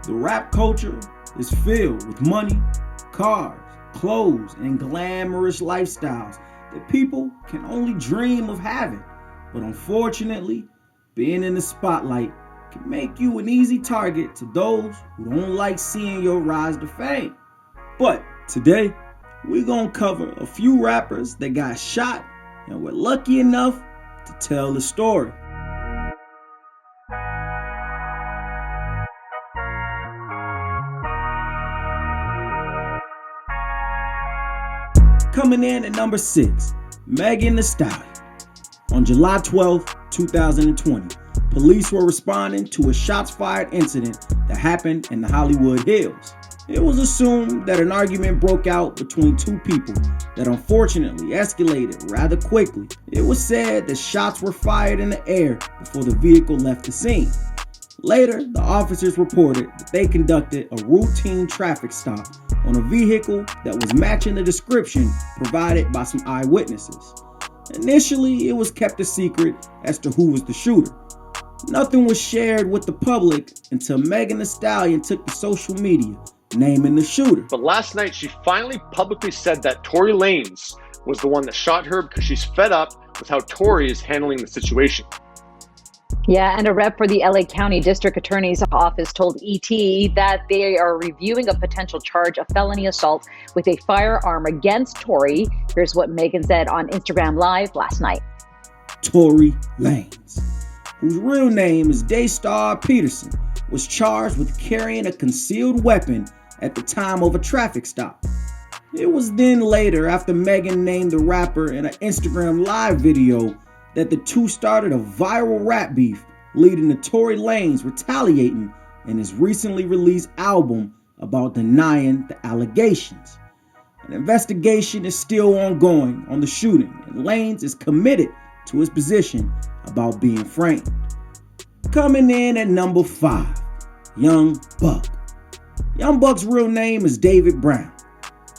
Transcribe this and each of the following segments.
The rap culture is filled with money, cars, clothes, and glamorous lifestyles that people can only dream of having. But unfortunately, being in the spotlight can make you an easy target to those who don't like seeing your rise to fame. But today, we're gonna cover a few rappers that got shot and were lucky enough to tell the story. Coming in at number 6, Megan Thee Stallion. On July 12, 2020, police were responding to a shots fired incident that happened in the Hollywood Hills. It was assumed that an argument broke out between two people that unfortunately escalated rather quickly. It was said that shots were fired in the air before the vehicle left the scene. Later, the officers reported that they conducted a routine traffic stop on a vehicle that was matching the description provided by some eyewitnesses. Initially, it was kept a secret as to who was the shooter. Nothing was shared with the public until Megan Thee Stallion took to social media, naming the shooter. But last night, she finally publicly said that Tory Lanez was the one that shot her because she's fed up with how Tory is handling the situation. Yeah, and a rep for the LA County District Attorney's Office told ET that they are reviewing a potential charge of felony assault with a firearm against Tory. Here's what Megan said on Instagram Live last night. Tory Lanez, whose real name is Daystar Peterson, was charged with carrying a concealed weapon at the time of a traffic stop. It was then later, after Megan named the rapper in an Instagram Live video, that the two started a viral rap beef, leading to Tory Lanez retaliating in his recently released album about denying the allegations. An investigation is still ongoing on the shooting, and Lanez is committed to his position about being framed. Coming in at number 5, Young Buck. Young Buck's real name is David Brown.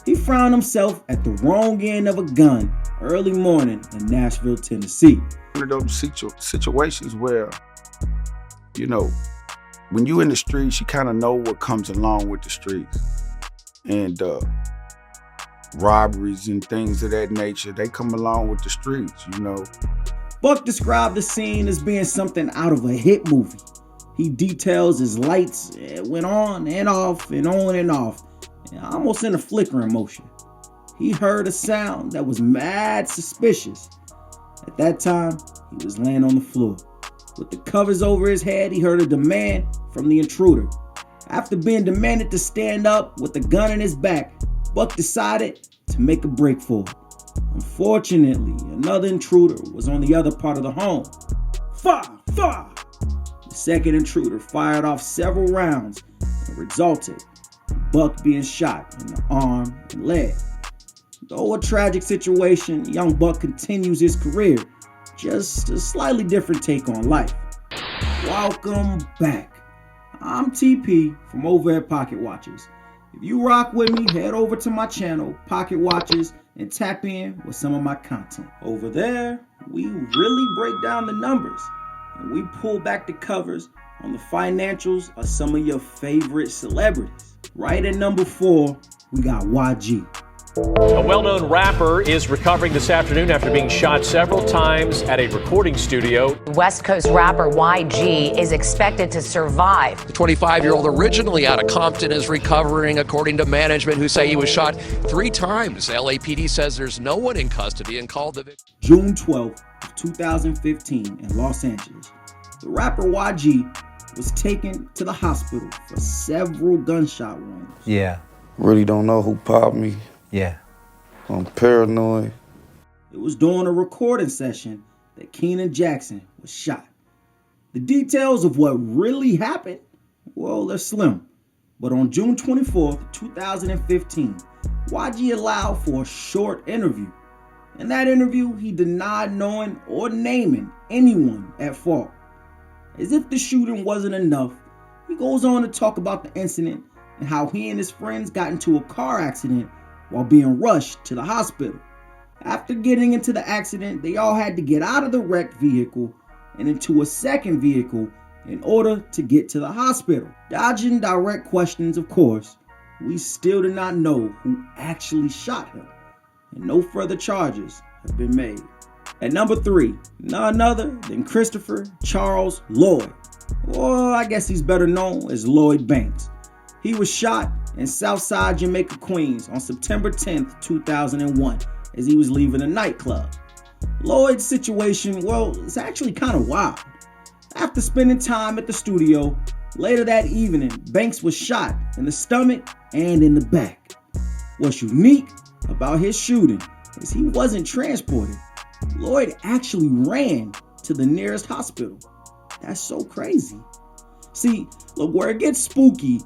He found himself at the wrong end of a gun early morning in Nashville, Tennessee. One of those situations where, when you in the streets, you kind of know what comes along with the streets. And robberies and things of that nature, they come along with the streets, Buck described the scene as being something out of a hit movie. He details his lights went on and off and on and off, almost in a flickering motion. He heard a sound that was mad suspicious. At that time, he was laying on the floor. With the covers over his head, he heard a demand from the intruder. After being demanded to stand up with the gun in his back, Buck decided to make a break for it. Unfortunately, another intruder was on the other part of the home. Fire! Fire! The second intruder fired off several rounds and resulted in Buck being shot in the arm and leg. Though a tragic situation, Young Buck continues his career, just a slightly different take on life. Welcome back. I'm TP from over at Pocket Watchers. If you rock with me, head over to my channel, Pocket Watchers, and tap in with some of my content. Over there, we really break down the numbers, and we pull back the covers on the financials of some of your favorite celebrities. Right at number 4, we got YG. A well-known rapper is recovering this afternoon after being shot several times at a recording studio. West Coast rapper YG is expected to survive. The 25-year-old, originally out of Compton, is recovering, according to management, who say he was shot 3 times. LAPD says there's no one in custody and called the victim. June 12th, 2015 in Los Angeles, the rapper YG was taken to the hospital for several gunshot wounds. Yeah. Really don't know who popped me. Yeah. I'm paranoid. It was during a recording session that Keenan Jackson was shot. The details of what really happened, well, they're slim. But on June 24th, 2015, YG allowed for a short interview. In that interview, he denied knowing or naming anyone at fault. As if the shooting wasn't enough, he goes on to talk about the incident and how he and his friends got into a car accident while being rushed to the hospital. After getting into the accident, they all had to get out of the wrecked vehicle and into a second vehicle in order to get to the hospital. Dodging direct questions, of course, we still do not know who actually shot him, and no further charges have been made. At number 3, none other than Christopher Charles Lloyd, or I guess he's better known as Lloyd Banks. He was shot in Southside Jamaica, Queens on September 10th, 2001 as he was leaving a nightclub. Lloyd's situation, well, it's actually kind of wild. After spending time at the studio, later that evening, Banks was shot in the stomach and in the back. What's unique about his shooting is he wasn't transported. Lloyd actually ran to the nearest hospital. That's so crazy. See, look, where it gets spooky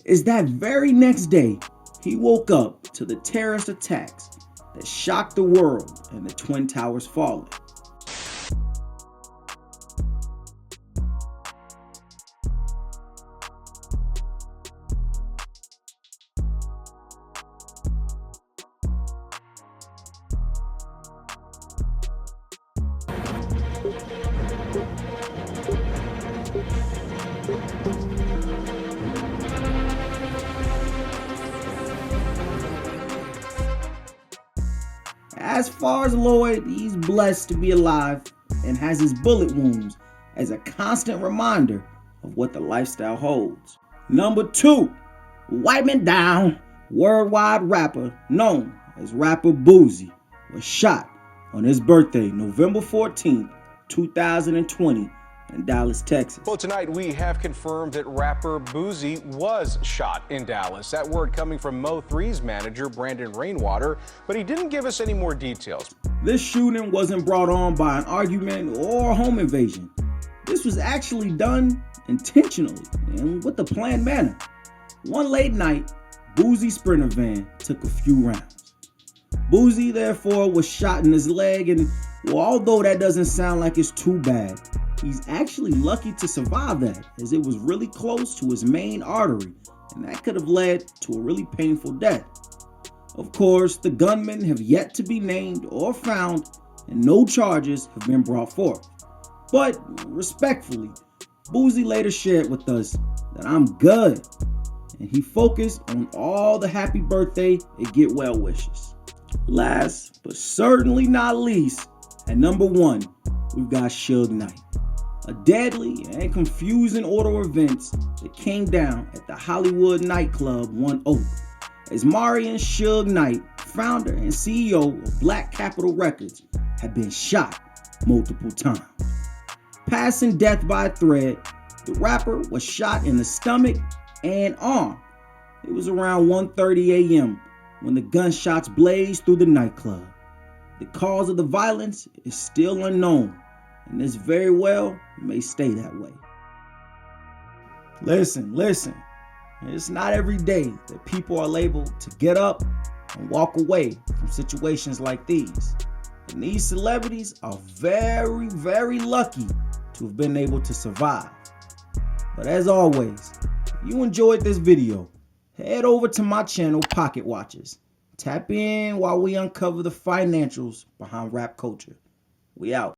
is that very next day, he woke up to the terrorist attacks that shocked the world and the Twin Towers falling. As far as Lloyd, he's blessed to be alive and has his bullet wounds as a constant reminder of what the lifestyle holds. Number 2, wipe me down, worldwide rapper known as rapper Boosie was shot on his birthday, November 14th, 2020 in Dallas, Texas. Well, tonight we have confirmed that rapper Boosie was shot in Dallas. That word coming from Mo3's manager, Brandon Rainwater, but he didn't give us any more details. This shooting wasn't brought on by an argument or a home invasion. This was actually done intentionally and with a planned manner. One late night, Boosie's Sprinter van took a few rounds. Boosie, therefore, was shot in his leg, and well, although that doesn't sound like it's too bad, he's actually lucky to survive that, as it was really close to his main artery, and that could have led to a really painful death. Of course, the gunmen have yet to be named or found, and no charges have been brought forth. But respectfully, Boosie later shared with us that I'm good, and he focused on all the happy birthday and get well wishes. Last, but certainly not least, at number 1, we've got Suge Knight. A deadly and confusing order of events that came down at the Hollywood nightclub One Oak, as Marion Suge Knight, founder and CEO of Black Capitol Records, had been shot multiple times. Passing death by a thread, the rapper was shot in the stomach and arm. It was around 1:30 a.m. when the gunshots blazed through the nightclub. The cause of the violence is still unknown, and this very well may stay that way. Listen. It's not every day that people are able to get up and walk away from situations like these. And these celebrities are very, very lucky to have been able to survive. But as always, if you enjoyed this video, head over to my channel, Pocket Watchers. Tap in while we uncover the financials behind rap culture. We out.